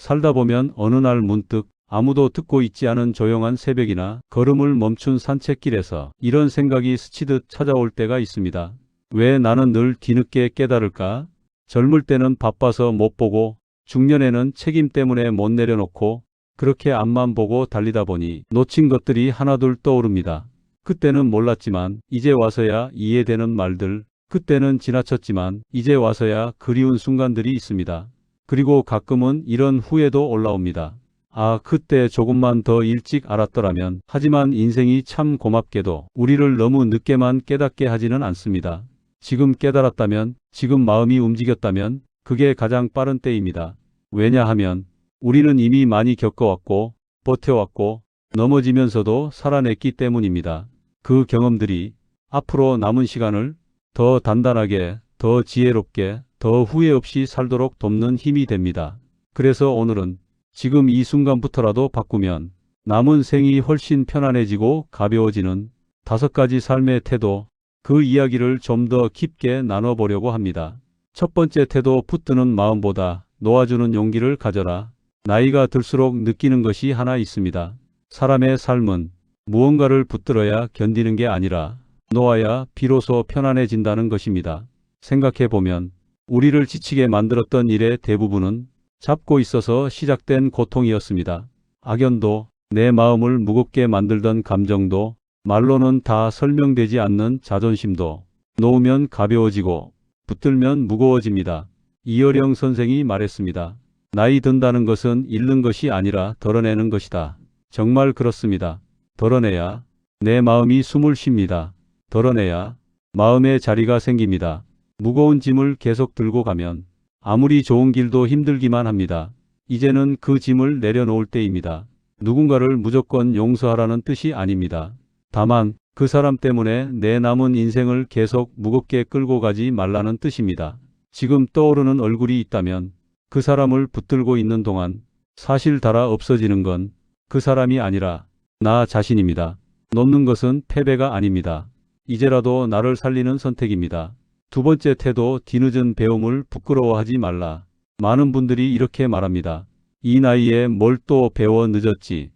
살다 보면 어느 날 문득 아무도 듣고 있지 않은 조용한 새벽이나 걸음을 멈춘 산책길에서 이런 생각이 스치듯 찾아올 때가 있습니다. 왜 나는 늘 뒤늦게 깨달을까? 젊을 때는 바빠서 못 보고 중년에는 책임 때문에 못 내려놓고 그렇게 앞만 보고 달리다 보니 놓친 것들이 하나둘 떠오릅니다. 그때는 몰랐지만 이제 와서야 이해되는 말들, 그때는 지나쳤지만 이제 와서야 그리운 순간들이 있습니다. 그리고 가끔은 이런 후회도 올라옵니다. 아, 그때 조금만 더 일찍 알았더라면. 하지만 인생이 참 고맙게도 우리를 너무 늦게만 깨닫게 하지는 않습니다. 지금 깨달았다면, 지금 마음이 움직였다면 그게 가장 빠른 때입니다. 왜냐하면 우리는 이미 많이 겪어왔고 버텨왔고 넘어지면서도 살아냈기 때문입니다. 그 경험들이 앞으로 남은 시간을 더 단단하게, 더 지혜롭게, 더 후회 없이 살도록 돕는 힘이 됩니다. 그래서 오늘은 지금 이 순간부터라도 바꾸면 남은 생이 훨씬 편안해지고 가벼워지는 5가지 삶의 태도, 그 이야기를 좀 더 깊게 나눠보려고 합니다. 첫 번째 태도, 붙드는 마음보다 놓아주는 용기를 가져라. 나이가 들수록 느끼는 것이 하나 있습니다. 사람의 삶은 무언가를 붙들어야 견디는 게 아니라 놓아야 비로소 편안해진다는 것입니다. 생각해보면 우리를 지치게 만들었던 일의 대부분은 잡고 있어서 시작된 고통이었습니다. 악연도, 내 마음을 무겁게 만들던 감정도, 말로는 다 설명되지 않는 자존심도 놓으면 가벼워지고 붙들면 무거워집니다. 이어령 선생이 말했습니다. 나이 든다는 것은 잃는 것이 아니라 덜어내는 것이다. 정말 그렇습니다. 덜어내야 내 마음이 숨을 쉽니다. 덜어내야 마음의 자리가 생깁니다. 무거운 짐을 계속 들고 가면 아무리 좋은 길도 힘들기만 합니다. 이제는 그 짐을 내려놓을 때입니다. 누군가를 무조건 용서하라는 뜻이 아닙니다. 다만 그 사람 때문에 내 남은 인생을 계속 무겁게 끌고 가지 말라는 뜻입니다. 지금 떠오르는 얼굴이 있다면 그 사람을 붙들고 있는 동안 사실 달아 없어지는 건 그 사람이 아니라 나 자신입니다. 놓는 것은 패배가 아닙니다. 이제라도 나를 살리는 선택입니다. 두 번째 태도, 뒤늦은 배움을 부끄러워하지 말라. 많은 분들이 이렇게 말합니다. 이 나이에 뭘 또 배워 늦었지.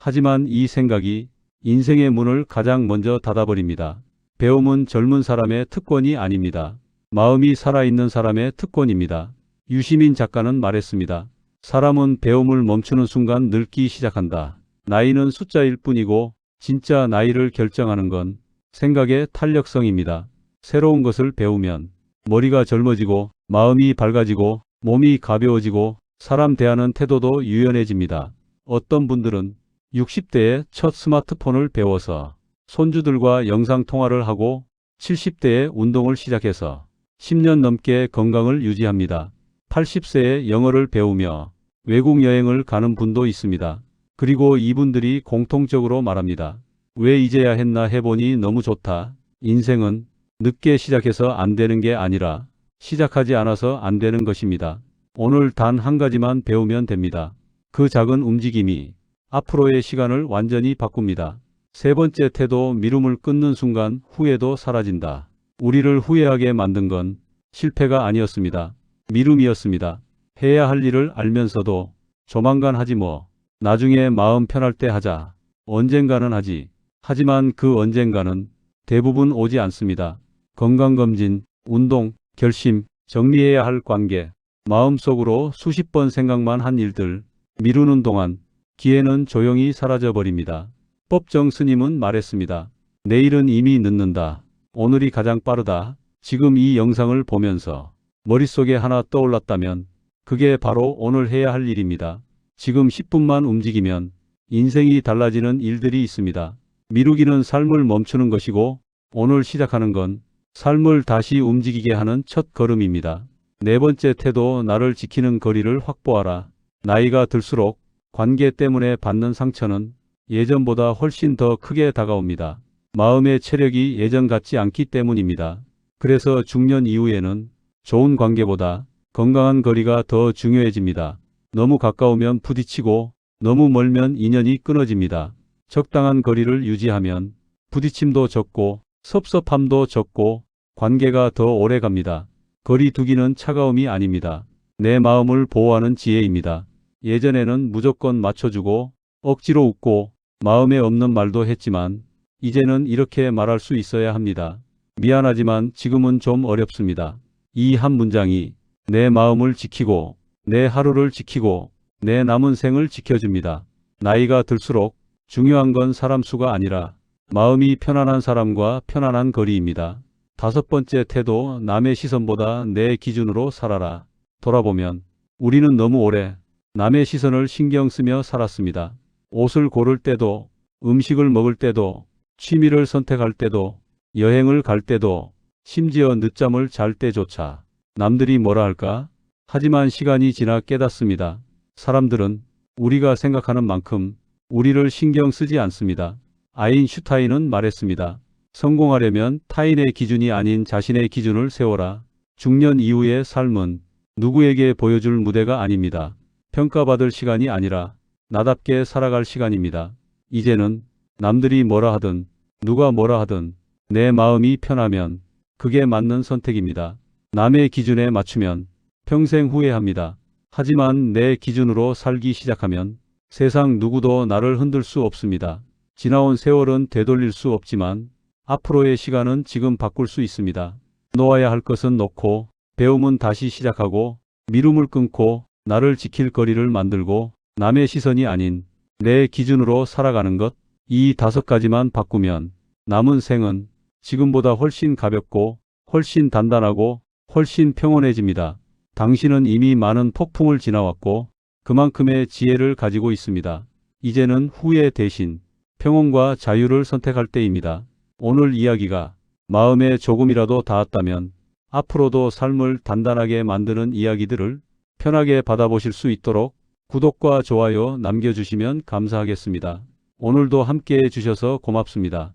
하지만 이 생각이 인생의 문을 가장 먼저 닫아버립니다. 배움은 젊은 사람의 특권이 아닙니다. 마음이 살아있는 사람의 특권입니다. 유시민 작가는 말했습니다. 사람은 배움을 멈추는 순간 늙기 시작한다. 나이는 숫자일 뿐이고 진짜 나이를 결정하는 건 생각의 탄력성입니다. 새로운 것을 배우면 머리가 젊어지고 마음이 밝아지고 몸이 가벼워지고 사람 대하는 태도도 유연해집니다. 어떤 분들은 60대에 첫 스마트폰을 배워서 손주들과 영상통화를 하고 70대에 운동을 시작해서 10년 넘게 건강을 유지합니다. 80세에 영어를 배우며 외국 여행을 가는 분도 있습니다. 그리고 이분들이 공통적으로 말합니다. 왜 이제야 했나 해보니 너무 좋다. 인생은 늦게 시작해서 안 되는 게 아니라 시작하지 않아서 안 되는 것입니다. 오늘 단 한 가지만 배우면 됩니다. 그 작은 움직임이 앞으로의 시간을 완전히 바꿉니다. 세 번째 태도, 미움을 끊는 순간 후회도 사라진다. 우리를 후회하게 만든 건 실패가 아니었습니다. 미움이었습니다. 해야 할 일을 알면서도 조만간 하지 뭐. 나중에 마음 편할 때 하자. 언젠가는 하지. 하지만 그 언젠가는 대부분 오지 않습니다. 건강검진, 운동, 결심, 정리해야 할 관계, 마음속으로 수십 번 생각만 한 일들, 미루는 동안 기회는 조용히 사라져버립니다. 법정 스님은 말했습니다. 내일은 이미 늦는다. 오늘이 가장 빠르다. 지금 이 영상을 보면서 머릿속에 하나 떠올랐다면 그게 바로 오늘 해야 할 일입니다. 지금 10분만 움직이면 인생이 달라지는 일들이 있습니다. 미루기는 삶을 멈추는 것이고 오늘 시작하는 건 삶을 다시 움직이게 하는 첫 걸음입니다. 네 번째 태도, 나를 지키는 거리를 확보하라. 나이가 들수록 관계 때문에 받는 상처는 예전보다 훨씬 더 크게 다가옵니다. 마음의 체력이 예전 같지 않기 때문입니다. 그래서 중년 이후에는 좋은 관계보다 건강한 거리가 더 중요해집니다. 너무 가까우면 부딪히고 너무 멀면 인연이 끊어집니다. 적당한 거리를 유지하면 부딪힘도 적고 섭섭함도 적고 관계가 더 오래 갑니다. 거리 두기는 차가움이 아닙니다. 내 마음을 보호하는 지혜입니다. 예전에는 무조건 맞춰주고 억지로 웃고 마음에 없는 말도 했지만 이제는 이렇게 말할 수 있어야 합니다. 미안하지만 지금은 좀 어렵습니다. 이 한 문장이 내 마음을 지키고 내 하루를 지키고 내 남은 생을 지켜줍니다. 나이가 들수록 중요한 건 사람 수가 아니라 마음이 편안한 사람과 편안한 거리입니다. 다섯 번째 태도, 남의 시선보다 내 기준으로 살아라. 돌아보면 우리는 너무 오래 남의 시선을 신경 쓰며 살았습니다. 옷을 고를 때도, 음식을 먹을 때도, 취미를 선택할 때도, 여행을 갈 때도, 심지어 늦잠을 잘 때조차 남들이 뭐라 할까? 하지만 시간이 지나 깨닫습니다. 사람들은 우리가 생각하는 만큼 우리를 신경 쓰지 않습니다. 아인슈타인은 말했습니다. 성공하려면 타인의 기준이 아닌 자신의 기준을 세워라. 중년 이후의 삶은 누구에게 보여줄 무대가 아닙니다. 평가받을 시간이 아니라 나답게 살아갈 시간입니다. 이제는 남들이 뭐라 하든 누가 뭐라 하든 내 마음이 편하면 그게 맞는 선택입니다. 남의 기준에 맞추면 평생 후회합니다. 하지만 내 기준으로 살기 시작하면 세상 누구도 나를 흔들 수 없습니다. 지나온 세월은 되돌릴 수 없지만 앞으로의 시간은 지금 바꿀 수 있습니다. 놓아야 할 것은 놓고 배움은 다시 시작하고 미움을 끊고 나를 지킬 거리를 만들고 남의 시선이 아닌 내 기준으로 살아가는 것, 이 5가지만 바꾸면 남은 생은 지금보다 훨씬 가볍고 훨씬 단단하고 훨씬 평온해집니다. 당신은 이미 많은 폭풍을 지나왔고 그만큼의 지혜를 가지고 있습니다. 이제는 후회 대신 평온과 자유를 선택할 때입니다. 오늘 이야기가 마음에 조금이라도 닿았다면 앞으로도 삶을 단단하게 만드는 이야기들을 편하게 받아보실 수 있도록 구독과 좋아요 남겨주시면 감사하겠습니다. 오늘도 함께해 주셔서 고맙습니다.